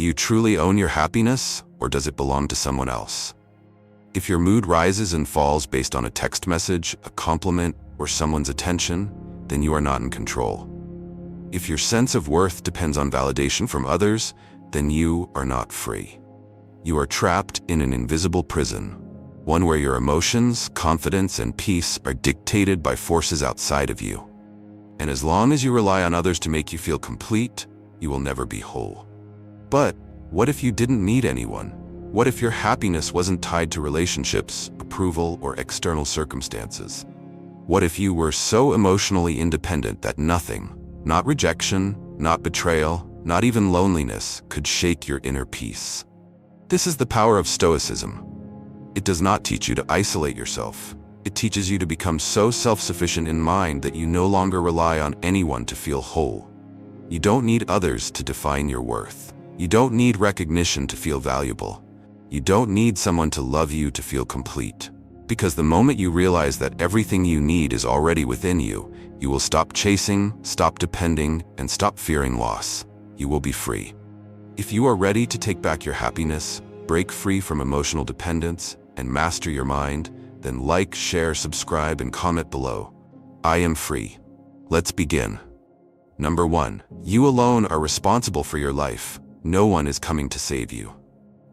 do you truly own your happiness, or does it belong to someone else? If your mood rises and falls based on a text message, a compliment, or someone's attention, then you are not in control. If your sense of worth depends on validation from others, then you are not free. You are trapped in an invisible prison, one where your emotions, confidence, and peace are dictated by forces outside of you. And as long as you rely on others to make you feel complete, you will never be whole. But what if you didn't need anyone? What if your happiness wasn't tied to relationships, approval, or external circumstances? What if you were so emotionally independent that nothing, not rejection, not betrayal, not even loneliness, could shake your inner peace? This is the power of Stoicism. It does not teach you to isolate yourself. It teaches you to become so self-sufficient in mind that you no longer rely on anyone to feel whole. You don't need others to define your worth. You don't need recognition to feel valuable. You don't need someone to love you to feel complete. Because the moment you realize that everything you need is already within you, you will stop chasing, stop depending, and stop fearing loss. You will be free. If you are ready to take back your happiness, break free from emotional dependence, and master your mind, then like, share, subscribe, and comment below. I am free. Let's begin. Number 1. You alone are responsible for your life. No one is coming to save you.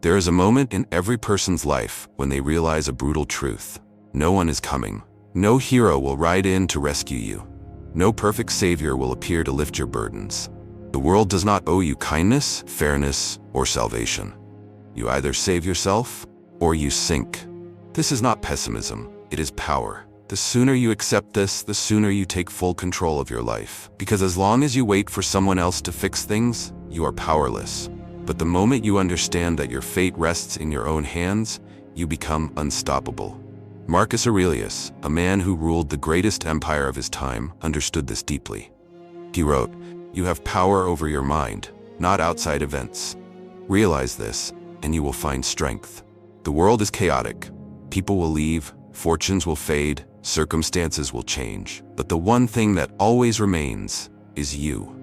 There is a moment in every person's life when they realize a brutal truth. No one is coming. No hero will ride in to rescue you. No perfect savior will appear to lift your burdens. The world does not owe you kindness, fairness, or salvation. You either save yourself, or you sink. This is not pessimism, it is power. The sooner you accept this, the sooner you take full control of your life. Because as long as you wait for someone else to fix things, you are powerless. But the moment you understand that your fate rests in your own hands, you become unstoppable. Marcus Aurelius, a man who ruled the greatest empire of his time, understood this deeply. He wrote, "You have power over your mind, not outside events. Realize this, and you will find strength." The world is chaotic. People will leave, fortunes will fade, circumstances will change. But the one thing that always remains is you.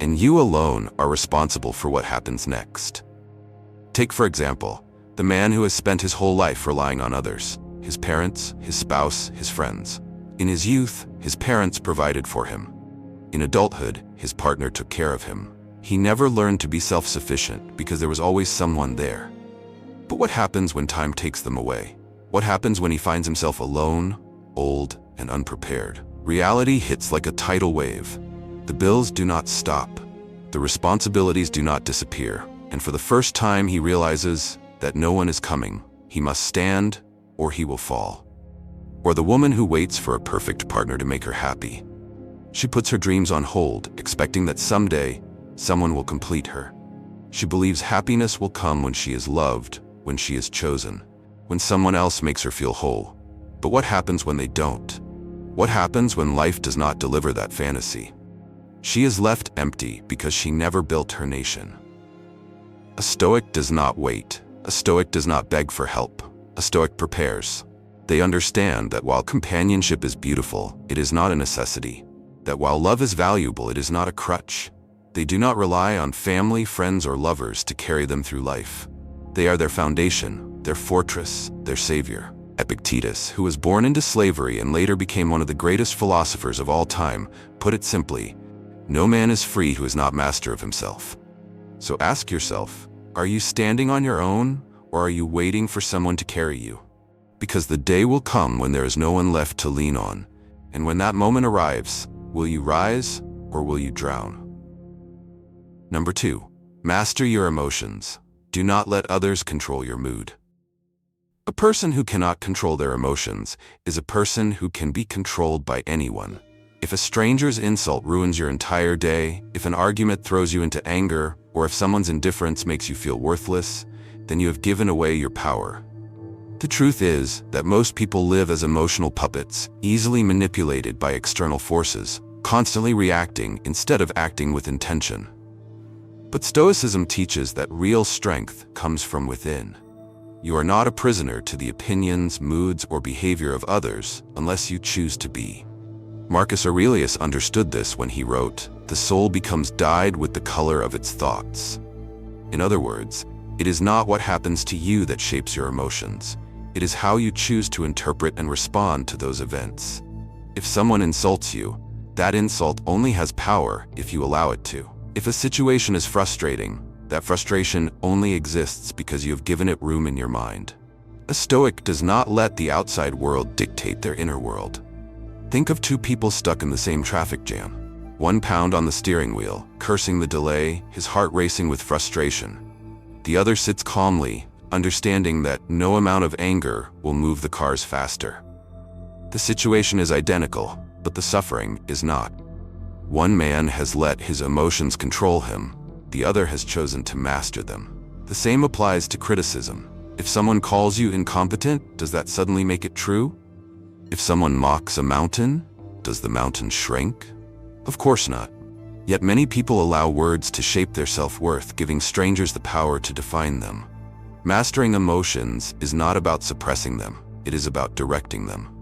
And you alone are responsible for what happens next. Take, for example, the man who has spent his whole life relying on others, his parents, his spouse, his friends. In his youth, his parents provided for him. In adulthood, his partner took care of him. He never learned to be self-sufficient because there was always someone there. But what happens when time takes them away? What happens when he finds himself alone, old, and unprepared? Reality hits like a tidal wave. The bills do not stop. The responsibilities do not disappear. And for the first time, he realizes that no one is coming. He must stand, or he will fall. Or the woman who waits for a perfect partner to make her happy. She puts her dreams on hold, expecting that someday, someone will complete her. She believes happiness will come when she is loved, when she is chosen, when someone else makes her feel whole. But what happens when they don't? What happens when life does not deliver that fantasy? She is left empty because she never built her nation. A Stoic does not wait. A Stoic does not beg for help. A Stoic prepares. They understand that while companionship is beautiful, it is not a necessity. That while love is valuable, it is not a crutch. They do not rely on family, friends, or lovers to carry them through life. They are their foundation, their fortress, their savior. Epictetus, who was born into slavery and later became one of the greatest philosophers of all time, put it simply, "No man is free who is not master of himself." So ask yourself, are you standing on your own, or are you waiting for someone to carry you? Because the day will come when there is no one left to lean on. And when that moment arrives, will you rise or will you drown? Number 2, master your emotions. Do not let others control your mood. A person who cannot control their emotions is a person who can be controlled by anyone. If a stranger's insult ruins your entire day, if an argument throws you into anger, or if someone's indifference makes you feel worthless, then you have given away your power. The truth is that most people live as emotional puppets, easily manipulated by external forces, constantly reacting instead of acting with intention. But Stoicism teaches that real strength comes from within. You are not a prisoner to the opinions, moods, or behavior of others unless you choose to be. Marcus Aurelius understood this when he wrote, "The soul becomes dyed with the color of its thoughts." In other words, it is not what happens to you that shapes your emotions. It is how you choose to interpret and respond to those events. If someone insults you, that insult only has power if you allow it to. If a situation is frustrating, that frustration only exists because you have given it room in your mind. A Stoic does not let the outside world dictate their inner world. Think of two people stuck in the same traffic jam. One pound on the steering wheel, cursing the delay, his heart racing with frustration. The other sits calmly, understanding that no amount of anger will move the cars faster. The situation is identical, but the suffering is not. One man has let his emotions control him, the other has chosen to master them. The same applies to criticism. If someone calls you incompetent, does that suddenly make it true? If someone mocks a mountain, does the mountain shrink? Of course not. Yet many people allow words to shape their self-worth, giving strangers the power to define them. Mastering emotions is not about suppressing them, it is about directing them.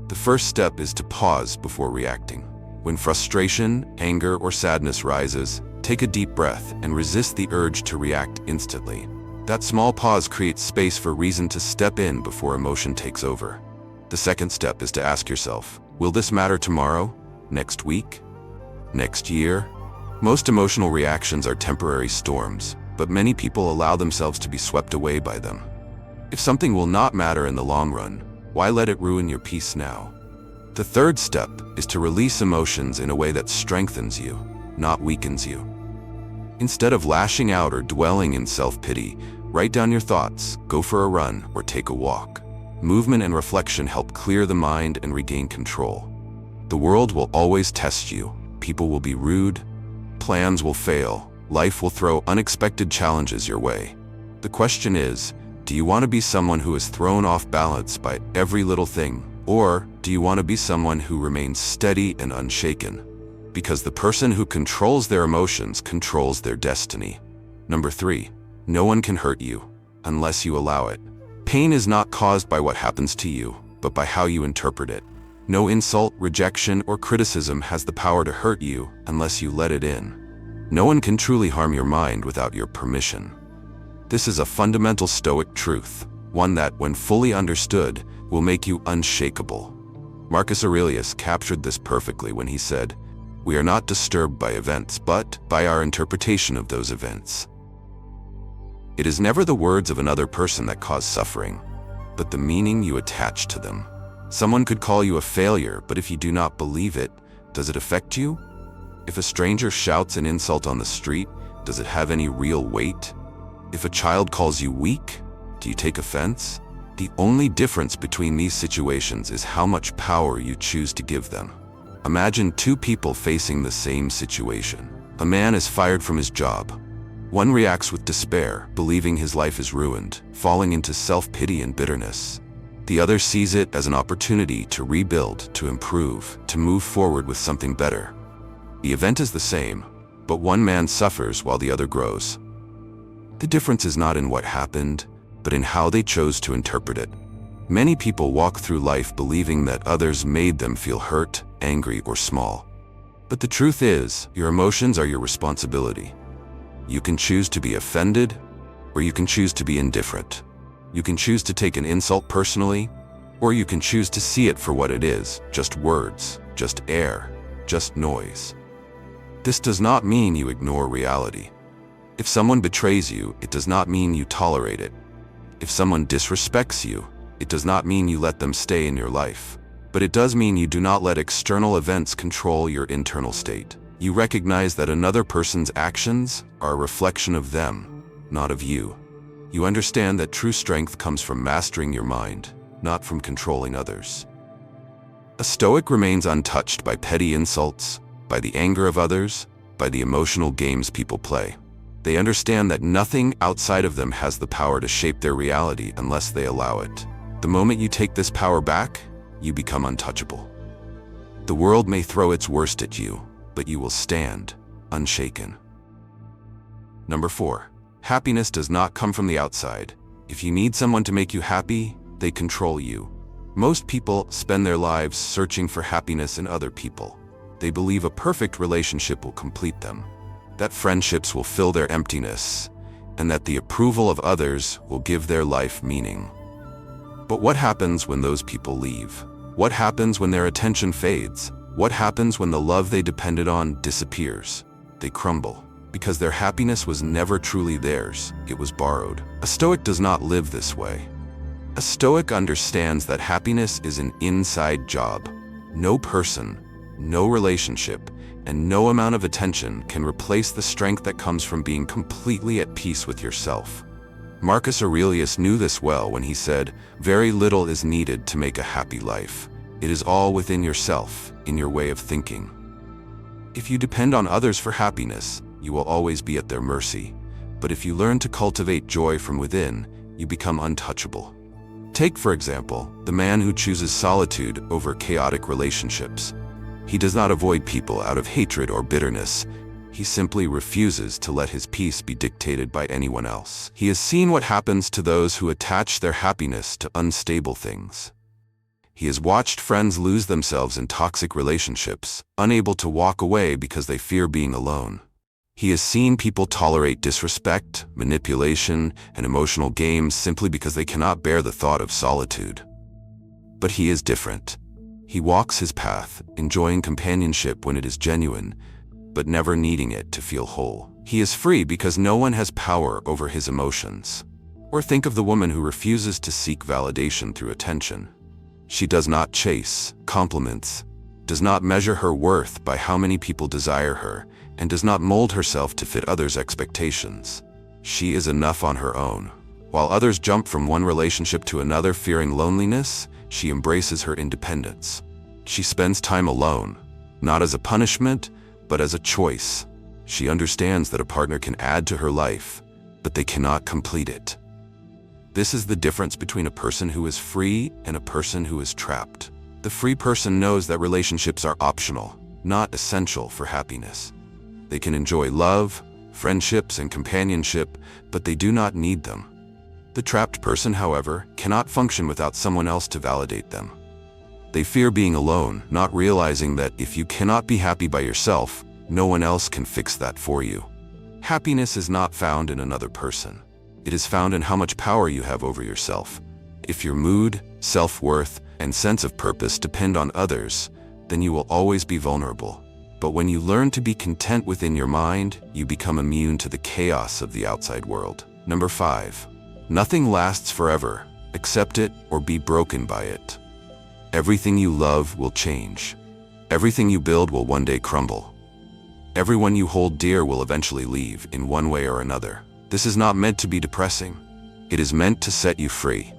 The first step is to pause before reacting. When frustration, anger, or sadness rises, take a deep breath and resist the urge to react instantly. That small pause creates space for reason to step in before emotion takes over. The second step is to ask yourself, will this matter tomorrow, next week, next year? Most emotional reactions are temporary storms, but many people allow themselves to be swept away by them. If something will not matter in the long run, why let it ruin your peace now? The third step is to release emotions in a way that strengthens you, not weakens you. Instead of lashing out or dwelling in self-pity, write down your thoughts, go for a run, or take a walk. Movement and reflection help clear the mind and regain control. The world will always test you. People will be rude, plans will fail, life will throw unexpected challenges your way. The question is, do you want to be someone who is thrown off balance by every little thing, or do you want to be someone who remains steady and unshaken? Because the person who controls their emotions controls their destiny. Number 3, no one can hurt you unless you allow it. Pain is not caused by what happens to you, but by how you interpret it. No insult, rejection, or criticism has the power to hurt you unless you let it in. No one can truly harm your mind without your permission. This is a fundamental Stoic truth, one that, when fully understood, will make you unshakable. Marcus Aurelius captured this perfectly when he said, "We are not disturbed by events, but by our interpretation of those events." It is never the words of another person that cause suffering, but the meaning you attach to them. Someone could call you a failure, but if you do not believe it, does it affect you? If a stranger shouts an insult on the street, does it have any real weight? If a child calls you weak, do you take offense? The only difference between these situations is how much power you choose to give them. Imagine two people facing the same situation. A man is fired from his job. One reacts with despair, believing his life is ruined, falling into self-pity and bitterness. The other sees it as an opportunity to rebuild, to improve, to move forward with something better. The event is the same, but one man suffers while the other grows. The difference is not in what happened, but in how they chose to interpret it. Many people walk through life believing that others made them feel hurt, angry, or small. But the truth is, your emotions are your responsibility. You can choose to be offended, or you can choose to be indifferent. You can choose to take an insult personally, or you can choose to see it for what it is, just words, just air, just noise. This does not mean you ignore reality. If someone betrays you, it does not mean you tolerate it. If someone disrespects you, it does not mean you let them stay in your life. But it does mean you do not let external events control your internal state. You recognize that another person's actions are a reflection of them, not of you. You understand that true strength comes from mastering your mind, not from controlling others. A Stoic remains untouched by petty insults, by the anger of others, by the emotional games people play. They understand that nothing outside of them has the power to shape their reality unless they allow it. The moment you take this power back, you become untouchable. The world may throw its worst at you, but you will stand, unshaken. Number 4. Happiness does not come from the outside. If you need someone to make you happy, they control you. Most people spend their lives searching for happiness in other people. They believe a perfect relationship will complete them, that friendships will fill their emptiness, and that the approval of others will give their life meaning. But what happens when those people leave? What happens when their attention fades? What happens when the love they depended on disappears? They crumble, because their happiness was never truly theirs, it was borrowed. A Stoic does not live this way. A Stoic understands that happiness is an inside job. No person, no relationship, and no amount of attention can replace the strength that comes from being completely at peace with yourself. Marcus Aurelius knew this well when he said, "Very little is needed to make a happy life. It is all within yourself, in your way of thinking." If you depend on others for happiness, you will always be at their mercy. But if you learn to cultivate joy from within, you become untouchable. Take, for example, the man who chooses solitude over chaotic relationships. He does not avoid people out of hatred or bitterness. He simply refuses to let his peace be dictated by anyone else. He has seen what happens to those who attach their happiness to unstable things. He has watched friends lose themselves in toxic relationships, unable to walk away because they fear being alone. He has seen people tolerate disrespect, manipulation, and emotional games simply because they cannot bear the thought of solitude. But he is different. He walks his path, enjoying companionship when it is genuine, but never needing it to feel whole. He is free because no one has power over his emotions. Or think of the woman who refuses to seek validation through attention. She does not chase compliments, does not measure her worth by how many people desire her, and does not mold herself to fit others' expectations. She is enough on her own. While others jump from one relationship to another fearing loneliness, she embraces her independence. She spends time alone, not as a punishment, but as a choice. She understands that a partner can add to her life, but they cannot complete it. This is the difference between a person who is free and a person who is trapped. The free person knows that relationships are optional, not essential for happiness. They can enjoy love, friendships, and companionship, but they do not need them. The trapped person, however, cannot function without someone else to validate them. They fear being alone, not realizing that if you cannot be happy by yourself, no one else can fix that for you. Happiness is not found in another person. It is found in how much power you have over yourself. If your mood, self-worth, and sense of purpose depend on others, then you will always be vulnerable. But when you learn to be content within your mind, you become immune to the chaos of the outside world. Number 5. Nothing lasts forever. Accept it or be broken by it. Everything you love will change. Everything you build will one day crumble. Everyone you hold dear will eventually leave in one way or another. This is not meant to be depressing. It is meant to set you free.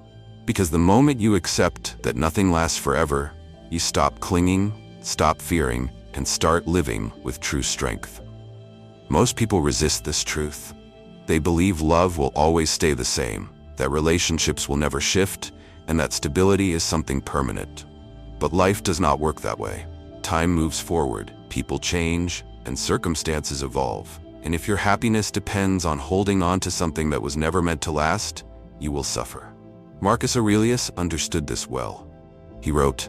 Because the moment you accept that nothing lasts forever, you stop clinging, stop fearing, and start living with true strength. Most people resist this truth. They believe love will always stay the same, that relationships will never shift, and that stability is something permanent. But life does not work that way. Time moves forward, people change, and circumstances evolve. And if your happiness depends on holding on to something that was never meant to last, you will suffer. Marcus Aurelius understood this well. He wrote,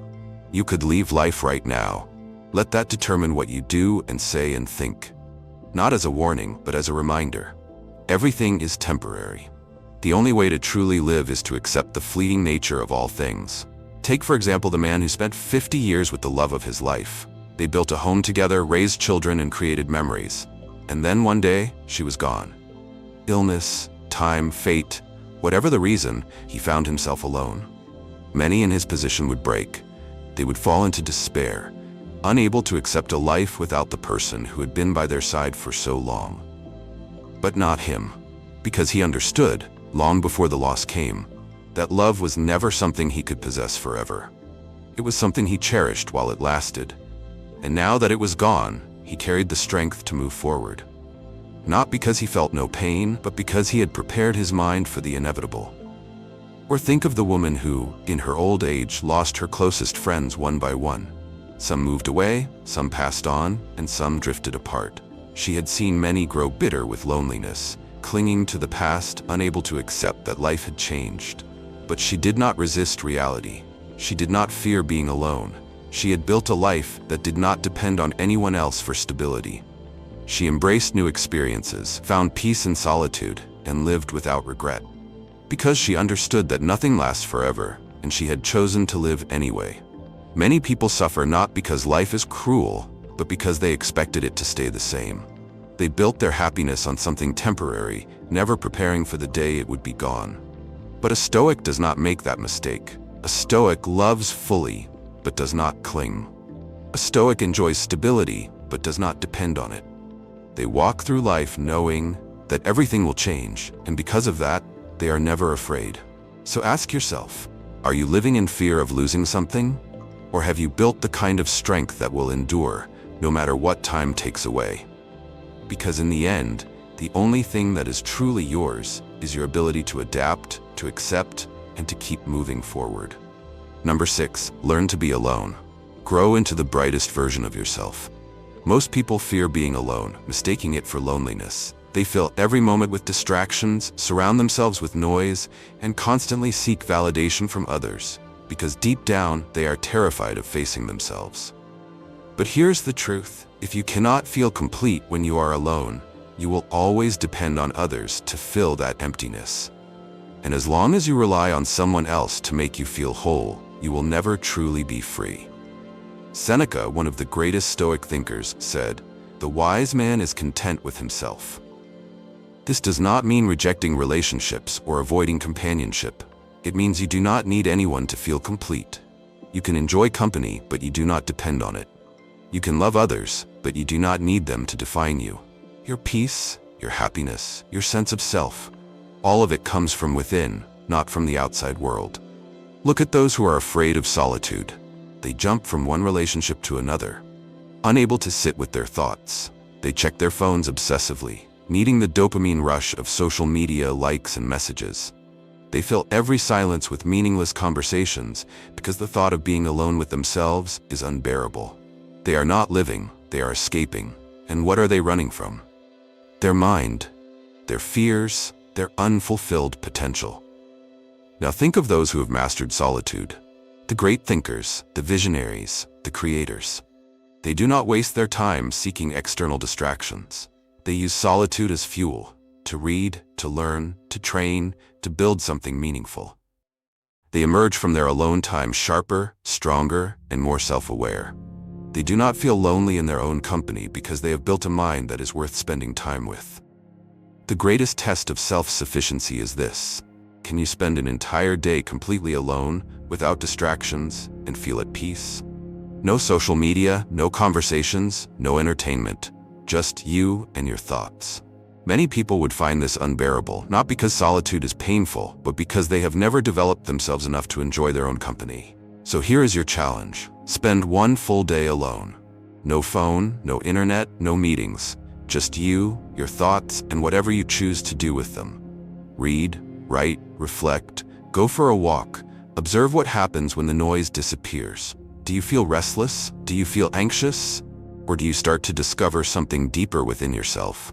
"You could leave life right now. Let that determine what you do and say and think." Not as a warning, but as a reminder. Everything is temporary. The only way to truly live is to accept the fleeting nature of all things. Take, for example, the man who spent 50 years with the love of his life. They built a home together, raised children, and created memories. And then one day, she was gone. Illness, time, fate, whatever the reason, he found himself alone. Many in his position would break. They would fall into despair, unable to accept a life without the person who had been by their side for so long. But not him, because he understood, long before the loss came, that love was never something he could possess forever. It was something he cherished while it lasted. And now that it was gone, he carried the strength to move forward. Not because he felt no pain, but because he had prepared his mind for the inevitable. Or think of the woman who, in her old age, lost her closest friends one by one. Some moved away, some passed on, and some drifted apart. She had seen many grow bitter with loneliness, clinging to the past, unable to accept that life had changed. But she did not resist reality. She did not fear being alone. She had built a life that did not depend on anyone else for stability. She embraced new experiences, found peace in solitude, and lived without regret. Because she understood that nothing lasts forever, and she had chosen to live anyway. Many people suffer not because life is cruel, but because they expected it to stay the same. They built their happiness on something temporary, never preparing for the day it would be gone. But a Stoic does not make that mistake. A Stoic loves fully, but does not cling. A Stoic enjoys stability, but does not depend on it. They walk through life knowing that everything will change, and because of that, they are never afraid. So ask yourself, are you living in fear of losing something? Or have you built the kind of strength that will endure, no matter what time takes away? Because in the end, the only thing that is truly yours is your ability to adapt, to accept, and to keep moving forward. Number 6, learn to be alone. Grow into the brightest version of yourself. Most people fear being alone, mistaking it for loneliness. They fill every moment with distractions, surround themselves with noise, and constantly seek validation from others, because deep down, they are terrified of facing themselves. But here's the truth. If you cannot feel complete when you are alone, you will always depend on others to fill that emptiness. And as long as you rely on someone else to make you feel whole, you will never truly be free. Seneca, one of the greatest Stoic thinkers, said, "The wise man is content with himself." This does not mean rejecting relationships or avoiding companionship. It means you do not need anyone to feel complete. You can enjoy company, but you do not depend on it. You can love others, but you do not need them to define you. Your peace, your happiness, your sense of self, all of it comes from within, not from the outside world. Look at those who are afraid of solitude. They jump from one relationship to another. Unable to sit with their thoughts, they check their phones obsessively, needing the dopamine rush of social media likes and messages. They fill every silence with meaningless conversations because the thought of being alone with themselves is unbearable. They are not living, they are escaping. And what are they running from? Their mind, their fears, their unfulfilled potential. Now think of those who have mastered solitude. The great thinkers, the visionaries, the creators. They do not waste their time seeking external distractions. They use solitude as fuel, to read, to learn, to train, to build something meaningful. They emerge from their alone time sharper, stronger, and more self-aware. They do not feel lonely in their own company because they have built a mind that is worth spending time with. The greatest test of self-sufficiency is this. Can you spend an entire day completely alone, without distractions, and feel at peace? No social media, no conversations, no entertainment. Just you and your thoughts. Many people would find this unbearable, not because solitude is painful, but because they have never developed themselves enough to enjoy their own company. So here is your challenge. Spend one full day alone. No phone, no internet, no meetings. Just you, your thoughts, and whatever you choose to do with them. Read, write, reflect, go for a walk. Observe what happens when the noise disappears. Do you feel restless? Do you feel anxious? Or do you start to discover something deeper within yourself?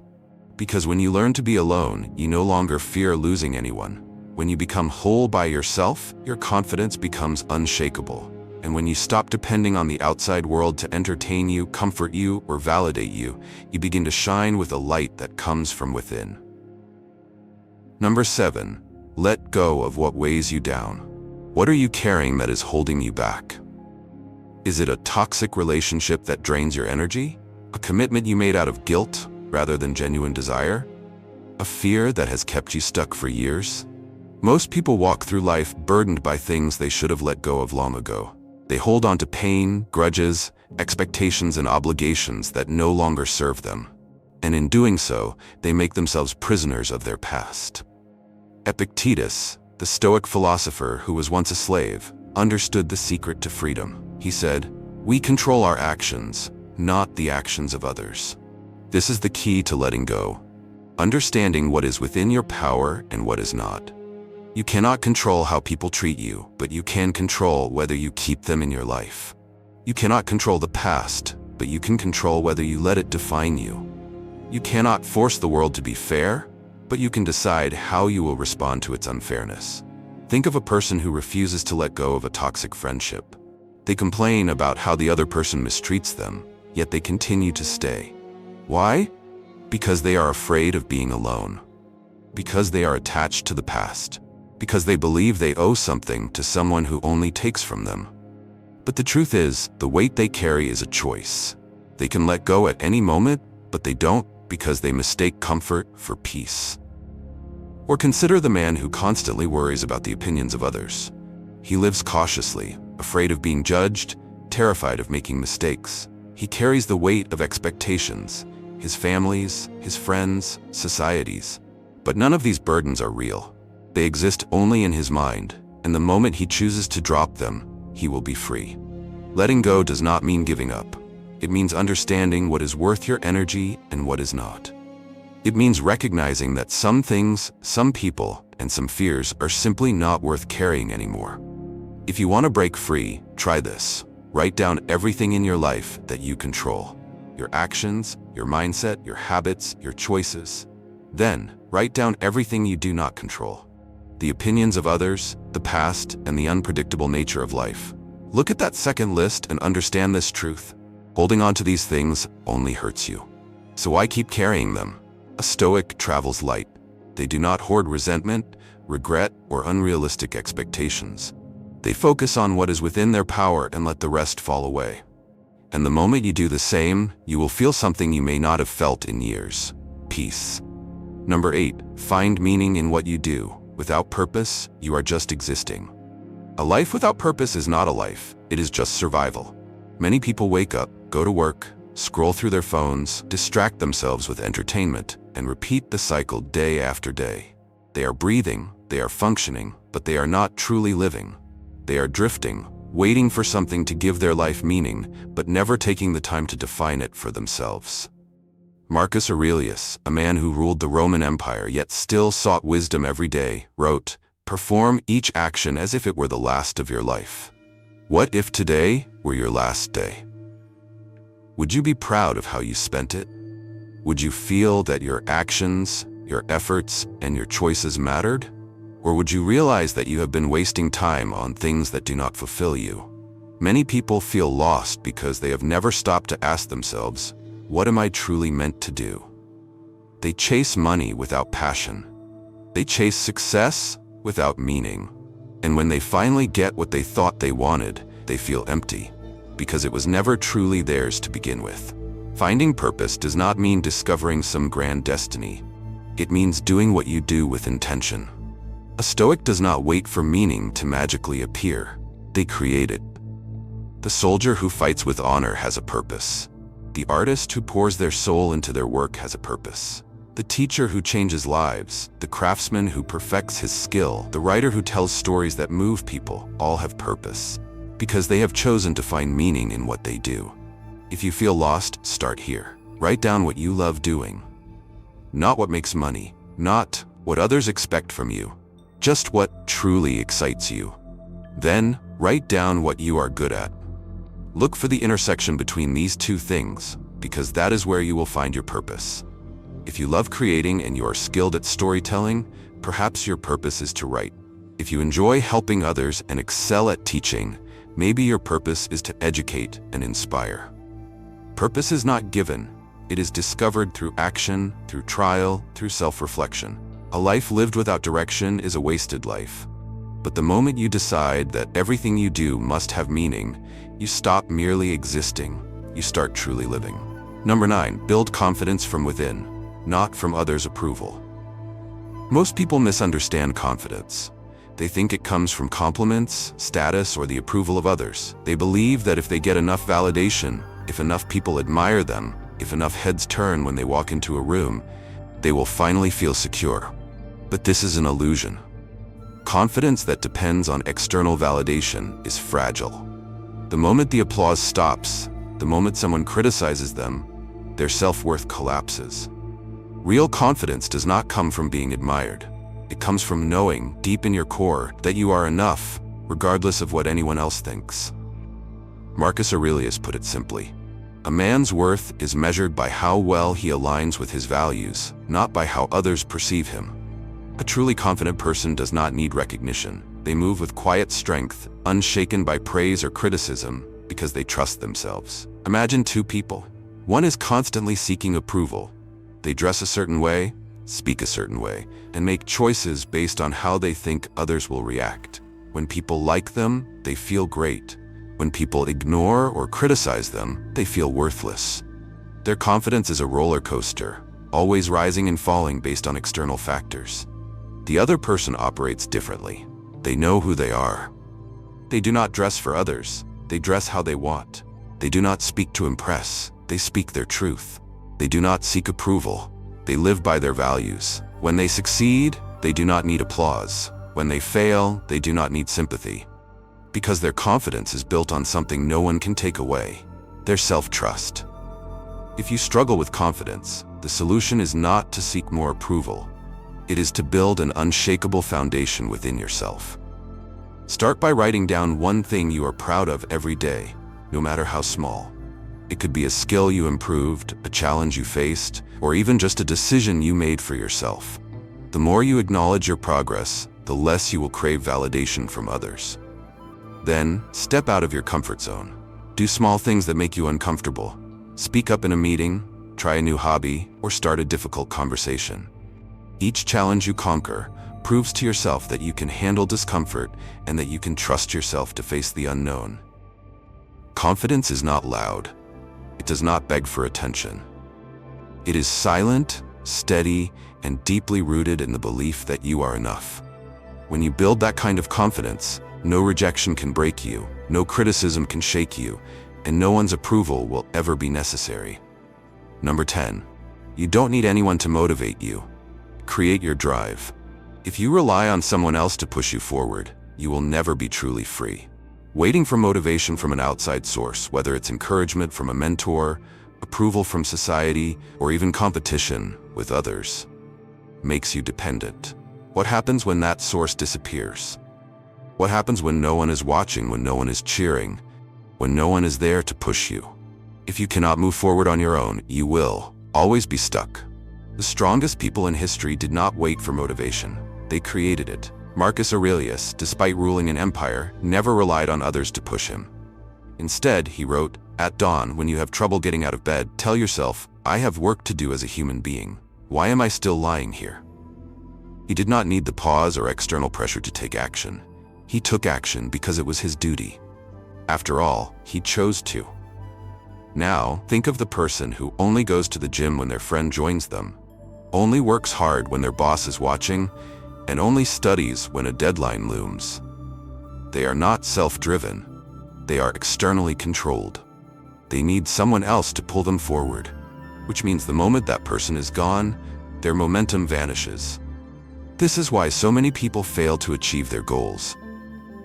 Because when you learn to be alone, you no longer fear losing anyone. When you become whole by yourself, your confidence becomes unshakable. And when you stop depending on the outside world to entertain you, comfort you, or validate you, you begin to shine with a light that comes from within. Number 7, let go of what weighs you down. What are you carrying that is holding you back? Is it a toxic relationship that drains your energy? A commitment you made out of guilt rather than genuine desire? A fear that has kept you stuck for years? Most people walk through life burdened by things they should have let go of long ago. They hold on to pain, grudges, expectations, and obligations that no longer serve them. And in doing so, they make themselves prisoners of their past. Epictetus, the Stoic philosopher who was once a slave, understood the secret to freedom. He said, "We control our actions, not the actions of others." This is the key to letting go. Understanding what is within your power and what is not. You cannot control how people treat you, but you can control whether you keep them in your life. You cannot control the past, but you can control whether you let it define you. You cannot force the world to be fair, but you can decide how you will respond to its unfairness. Think of a person who refuses to let go of a toxic friendship. They complain about how the other person mistreats them, yet they continue to stay. Why? Because they are afraid of being alone. Because they are attached to the past. Because they believe they owe something to someone who only takes from them. But the truth is, the weight they carry is a choice. They can let go at any moment, but they don't because they mistake comfort for peace. Or consider the man who constantly worries about the opinions of others. He lives cautiously, afraid of being judged, terrified of making mistakes. He carries the weight of expectations, his family's, his friends', society's. But none of these burdens are real. They exist only in his mind, and the moment he chooses to drop them, he will be free. Letting go does not mean giving up. It means understanding what is worth your energy and what is not. It means recognizing that some things, some people, and some fears are simply not worth carrying anymore. If you want to break free, try this. Write down everything in your life that you control. Your actions, your mindset, your habits, your choices. Then, write down everything you do not control. The opinions of others, the past, and the unpredictable nature of life. Look at that second list and understand this truth. Holding on to these things only hurts you. So why keep carrying them? A Stoic travels light. They do not hoard resentment, regret, or unrealistic expectations. They focus on what is within their power and let the rest fall away. And the moment you do the same, you will feel something you may not have felt in years. Peace. Number 8, find meaning in what you do. Without purpose, you are just existing. A life without purpose is not a life, it is just survival. Many people wake up, go to work, scroll through their phones, distract themselves with entertainment, and repeat the cycle day after day. They are breathing, they are functioning, but they are not truly living. They are drifting, waiting for something to give their life meaning, but never taking the time to define it for themselves. Marcus Aurelius, a man who ruled the Roman Empire yet still sought wisdom every day, wrote, "Perform each action as if it were the last of your life." What if today were your last day? Would you be proud of how you spent it? Would you feel that your actions, your efforts, and your choices mattered? Or would you realize that you have been wasting time on things that do not fulfill you? Many people feel lost because they have never stopped to ask themselves, what am I truly meant to do? They chase money without passion. They chase success without meaning. And when they finally get what they thought they wanted, they feel empty, because it was never truly theirs to begin with. Finding purpose does not mean discovering some grand destiny. It means doing what you do with intention. A Stoic does not wait for meaning to magically appear. They create it. The soldier who fights with honor has a purpose. The artist who pours their soul into their work has a purpose. The teacher who changes lives, the craftsman who perfects his skill, the writer who tells stories that move people, all have purpose, because they have chosen to find meaning in what they do. If you feel lost, start here. Write down what you love doing. Not what makes money, not what others expect from you, just what truly excites you. Then, write down what you are good at. Look for the intersection between these two things, because that is where you will find your purpose. If you love creating and you are skilled at storytelling, perhaps your purpose is to write. If you enjoy helping others and excel at teaching, maybe your purpose is to educate and inspire. Purpose is not given. It is discovered through action, through trial, through self-reflection. A life lived without direction is a wasted life. But the moment you decide that everything you do must have meaning, you stop merely existing. You start truly living. Number 9, build confidence from within, not from others' approval. Most people misunderstand confidence. They think it comes from compliments, status, or the approval of others. They believe that if they get enough validation, if enough people admire them, if enough heads turn when they walk into a room, they will finally feel secure. But this is an illusion. Confidence that depends on external validation is fragile. The moment the applause stops, the moment someone criticizes them, their self-worth collapses. Real confidence does not come from being admired. It comes from knowing, deep in your core, that you are enough, regardless of what anyone else thinks. Marcus Aurelius put it simply, "A man's worth is measured by how well he aligns with his values, not by how others perceive him." A truly confident person does not need recognition. They move with quiet strength, unshaken by praise or criticism, because they trust themselves. Imagine two people. One is constantly seeking approval. They dress a certain way, speak a certain way, and make choices based on how they think others will react. When people like them, they feel great. When people ignore or criticize them, they feel worthless. Their confidence is a roller coaster, always rising and falling based on external factors. The other person operates differently. They know who they are. They do not dress for others. They dress how they want. They do not speak to impress. They speak their truth. They do not seek approval. They live by their values. When they succeed, they do not need applause. When they fail, they do not need sympathy. Because their confidence is built on something no one can take away: their self-trust. If you struggle with confidence, the solution is not to seek more approval. It is to build an unshakable foundation within yourself. Start by writing down one thing you are proud of every day, no matter how small. It could be a skill you improved, a challenge you faced, or even just a decision you made for yourself. The more you acknowledge your progress, the less you will crave validation from others. Then, step out of your comfort zone. Do small things that make you uncomfortable. Speak up in a meeting, try a new hobby, or start a difficult conversation. Each challenge you conquer proves to yourself that you can handle discomfort and that you can trust yourself to face the unknown. Confidence is not loud. It does not beg for attention. It is silent, steady, and deeply rooted in the belief that you are enough. When you build that kind of confidence, no rejection can break you, no criticism can shake you, and no one's approval will ever be necessary. Number 10. You don't need anyone to motivate you. Create your drive. If you rely on someone else to push you forward, you will never be truly free. Waiting for motivation from an outside source, whether it's encouragement from a mentor, approval from society, or even competition with others, makes you dependent. What happens when that source disappears? What happens when no one is watching, when no one is cheering, when no one is there to push you? If you cannot move forward on your own, you will always be stuck. The strongest people in history did not wait for motivation. They created it. Marcus Aurelius, despite ruling an empire, never relied on others to push him. Instead, he wrote, "At dawn, when you have trouble getting out of bed, tell yourself, I have work to do as a human being. Why am I still lying here?" He did not need the pause or external pressure to take action. He took action because it was his duty. After all, he chose to. Now, think of the person who only goes to the gym when their friend joins them, only works hard when their boss is watching, and only studies when a deadline looms. They are not self-driven. They are externally controlled. They need someone else to pull them forward, which means the moment that person is gone, their momentum vanishes. This is why so many people fail to achieve their goals.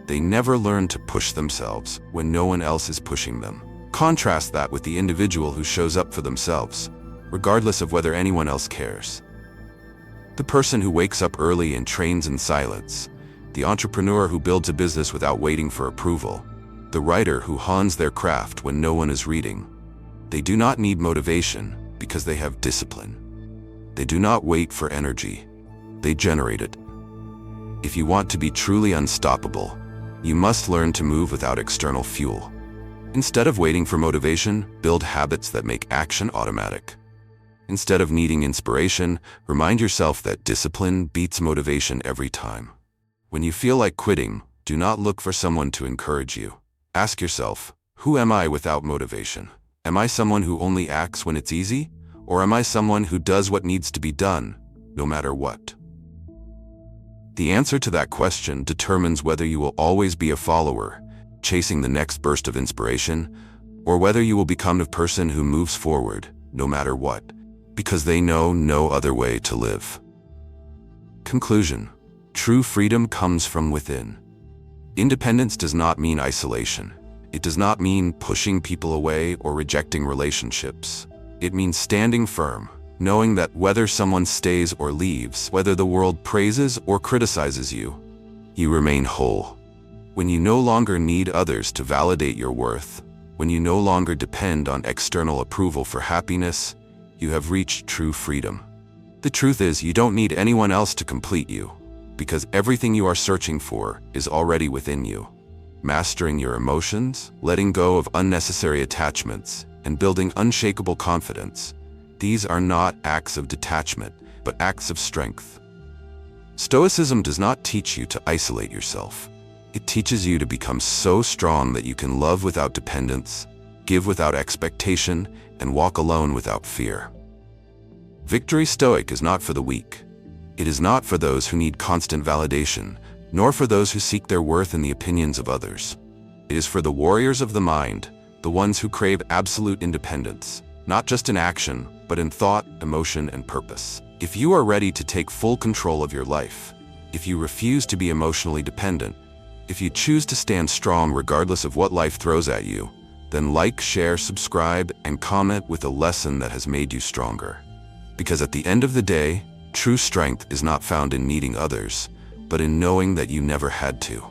They never learn to push themselves when no one else is pushing them. Contrast that with the individual who shows up for themselves, regardless of whether anyone else cares. The person who wakes up early and trains in silence, the entrepreneur who builds a business without waiting for approval, the writer who hones their craft when no one is reading. They do not need motivation because they have discipline. They do not wait for energy. They generate it. If you want to be truly unstoppable, you must learn to move without external fuel. Instead of waiting for motivation, build habits that make action automatic. Instead of needing inspiration, remind yourself that discipline beats motivation every time. When you feel like quitting, do not look for someone to encourage you. Ask yourself, who am I without motivation? Am I someone who only acts when it's easy? Or am I someone who does what needs to be done, no matter what? The answer to that question determines whether you will always be a follower, chasing the next burst of inspiration, or whether you will become a person who moves forward, no matter what, because they know no other way to live. Conclusion: true freedom comes from within. Independence does not mean isolation. It does not mean pushing people away or rejecting relationships. It means standing firm, knowing that whether someone stays or leaves, whether the world praises or criticizes you, you remain whole. When you no longer need others to validate your worth, when you no longer depend on external approval for happiness, you have reached true freedom. The truth is, you don't need anyone else to complete you, because everything you are searching for is already within you. Mastering your emotions, letting go of unnecessary attachments, and building unshakable confidence, these are not acts of detachment, but acts of strength. Stoicism does not teach you to isolate yourself. It teaches you to become so strong that you can love without dependence, give without expectation, and walk alone without fear. Victory Stoic is not for the weak. It is not for those who need constant validation, nor for those who seek their worth in the opinions of others. It is for the warriors of the mind, the ones who crave absolute independence, not just in action, but in thought, emotion, and purpose. If you are ready to take full control of your life, if you refuse to be emotionally dependent, if you choose to stand strong regardless of what life throws at you, then like, share, subscribe, and comment with a lesson that has made you stronger. Because at the end of the day, true strength is not found in needing others, but in knowing that you never had to.